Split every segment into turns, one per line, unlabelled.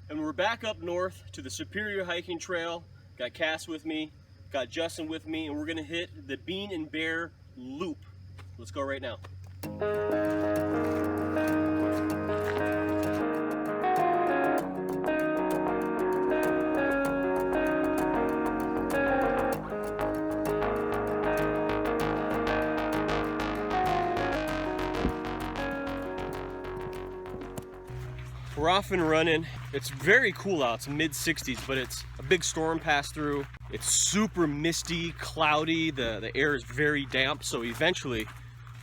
And we're back up north to the Superior hiking trail. Got Cass with me, got Justin with me, and we're gonna hit the Bean and Bear Loop. Let's go right now. We're off and running. It's very cool out. It's mid-60s, but it's a big storm passed through. It's super misty, cloudy. The air is very damp, so eventually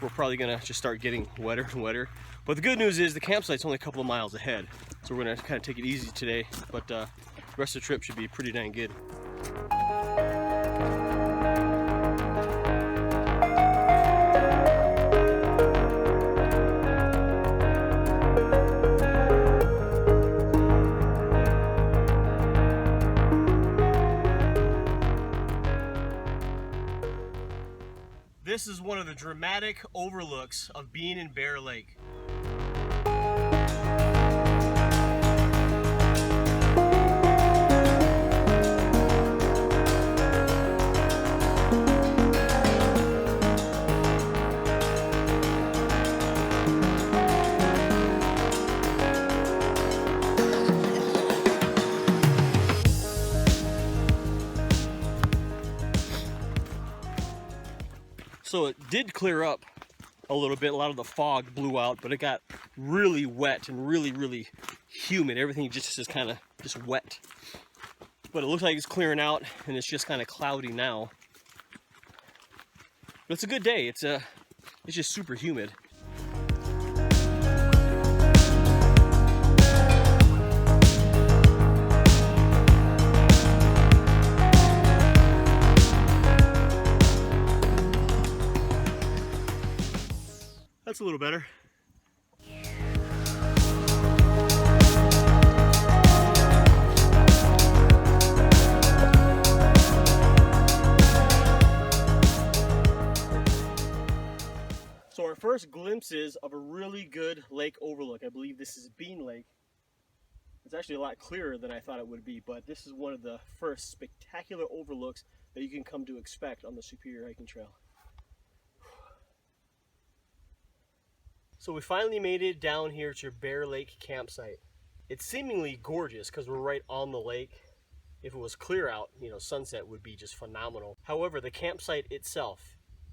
we're probably gonna just start getting wetter and wetter. But the good news is the campsite's only a couple of miles ahead, so we're gonna kind of take it easy today, but the rest of the trip should be pretty dang good. This is one of the dramatic overlooks of Bean and Bear Lake. So it did clear up a little bit. A lot of the fog blew out, but it got really wet and really humid. Everything just is kind of just wet. But it looks like it's clearing out and it's just kind of cloudy now. But it's a good day. It's just super humid. That's a little better. So our first glimpses of a really good lake overlook. I believe this is Bean Lake. It's actually a lot clearer than I thought it would be, but this is one of the first spectacular overlooks that you can come to expect on the Superior hiking trail. So we finally made it down here to Bear Lake campsite. It's seemingly gorgeous because we're right on the lake. If it was clear out, you know, sunset would be just phenomenal. However, the campsite itself,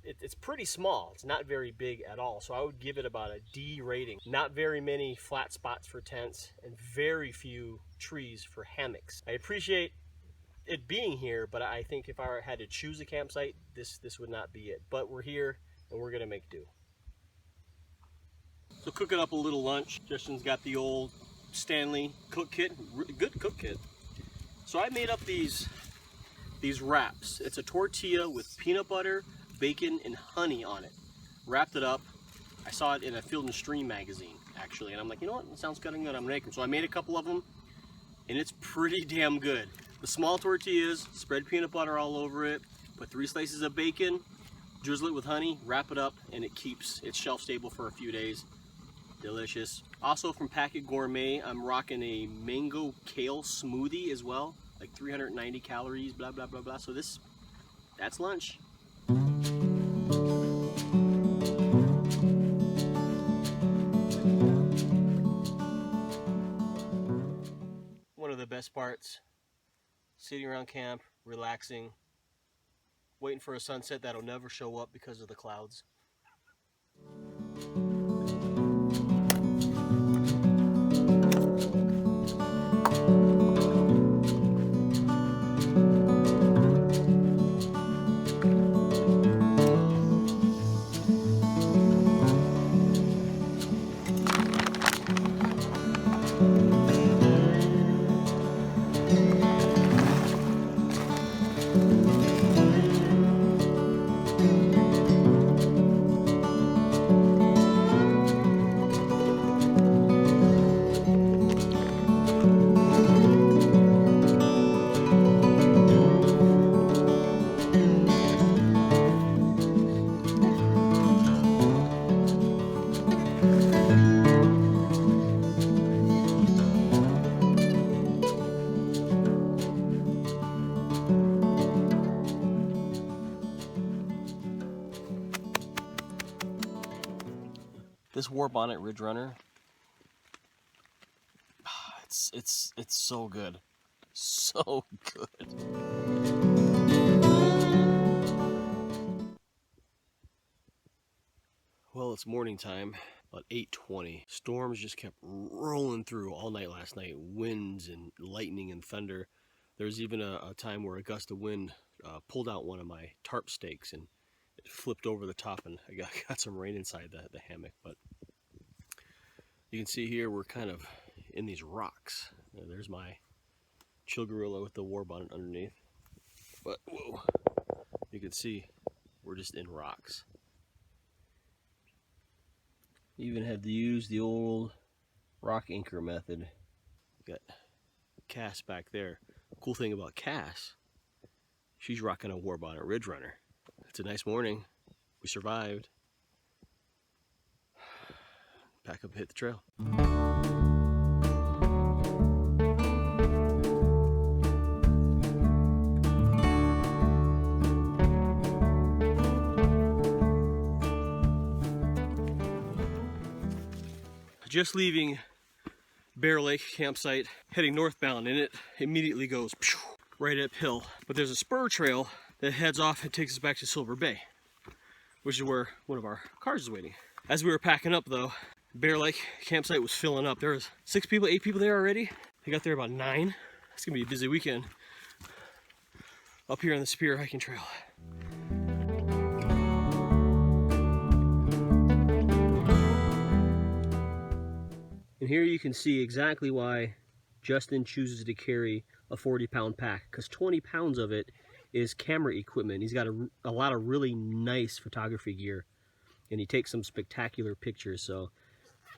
it's pretty small. It's not very big at all. So I would give it about a D rating. Not very many flat spots for tents and very few trees for hammocks. I appreciate it being here, but I think if I had to choose a campsite, this would not be it. But we're here and we're gonna make do. So cooking up a little lunch. Justin's got the old Stanley cook kit, good cook kit. So I made up these wraps. It's a tortilla with peanut butter, bacon, and honey on it. Wrapped it up. I saw it in a Field and Stream magazine, actually, and I'm like, you know what, it sounds good, I'm gonna make them. So I made a couple of them, and it's pretty damn good. The small tortillas, spread peanut butter all over it, put 3 slices of bacon, drizzle it with honey, wrap it up, and it's shelf stable for a few days. Delicious. Also from Packet Gourmet, I'm rocking a mango kale smoothie as well, like 390 calories, blah blah blah blah. So that's lunch. One of the best parts, sitting around camp, relaxing, waiting for a sunset that'll never show up because of the clouds. This war bonnet ridge runner, it's so good, so good. Well, it's morning time, about 8:20. Storms just kept rolling through all night last night. Winds and lightning and thunder. There was even a time where a gust of wind pulled out one of my tarp stakes and it flipped over the top, and I got some rain inside the hammock. But you can see here we're kind of in these rocks. There's my chill gorilla with the war bonnet underneath. But whoa, you can see we're just in rocks. Even had to use the old rock anchor method. Got Cass back there. Cool thing about Cass, she's rocking a war bonnet ridge runner. It's a nice morning. We survived. Pack up and hit the trail. Just leaving Bear Lake campsite, heading northbound, and it immediately goes right uphill. But there's a spur trail that heads off and takes us back to Silver Bay, which is where one of our cars is waiting. As we were packing up though, Bear Lake campsite was filling up. There was 8 people there already. We got there about 9. It's gonna be a busy weekend up here on the Spear hiking trail. And here you can see exactly why Justin chooses to carry a 40-pound pack, because 20 pounds of it is camera equipment. He's got a lot of really nice photography gear, and he takes some spectacular pictures. So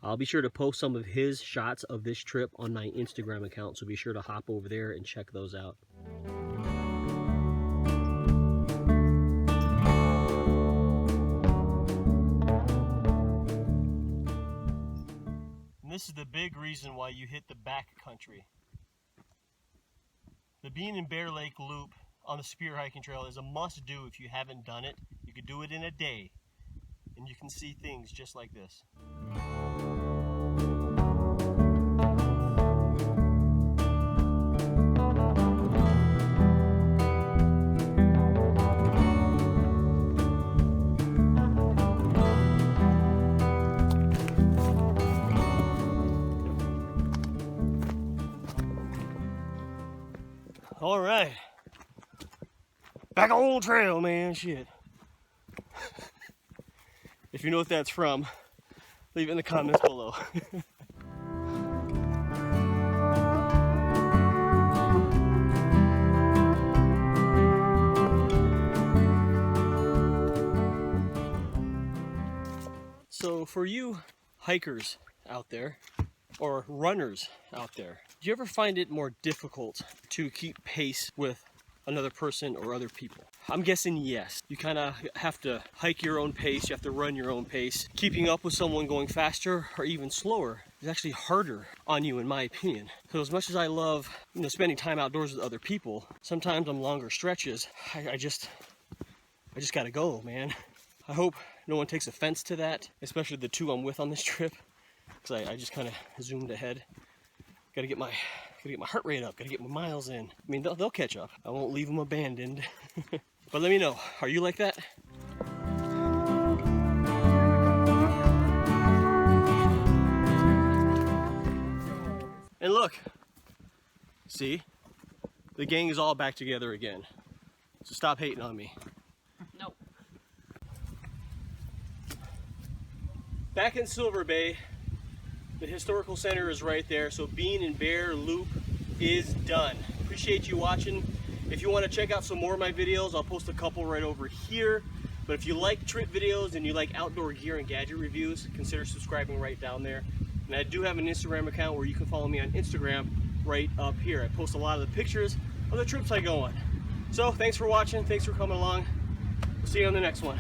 I'll be sure to post some of his shots of this trip on my Instagram account, so be sure to hop over there and check those out. This is the big reason why you hit the back country. The Bean and Bear Lake Loop on the Spear hiking trail is a must do if you haven't done it. You could do it in a day and you can see things just like this. All right, back on the trail, man. Shit. If you know what that's from, leave it in the comments below. So for you hikers out there, or runners out there, do you ever find it more difficult to keep pace with another person or other people? I'm guessing yes. You kind of have to hike your own pace, you have to run your own pace. Keeping up with someone going faster or even slower is actually harder on you, in my opinion. So as much as I love, spending time outdoors with other people, sometimes on longer stretches, I just gotta go, man. I hope no one takes offense to that, especially the 2 I'm with on this trip, because I just kind of zoomed ahead. Gotta get my heart rate up, gotta get my miles in. I mean, they'll catch up. I won't leave them abandoned. But let me know, are you like that? And look, see, the gang is all back together again. So stop hating on me.
Nope.
Back in Silver Bay, the historical center is right there, so Bean and Bear Loop is done. Appreciate you watching. If you want to check out some more of my videos, I'll post a couple right over here. But if you like trip videos and you like outdoor gear and gadget reviews, consider subscribing right down there. And I do have an Instagram account where you can follow me on Instagram right up here. I post a lot of the pictures of the trips I go on. So thanks for watching, thanks for coming along. We'll see you on the next one.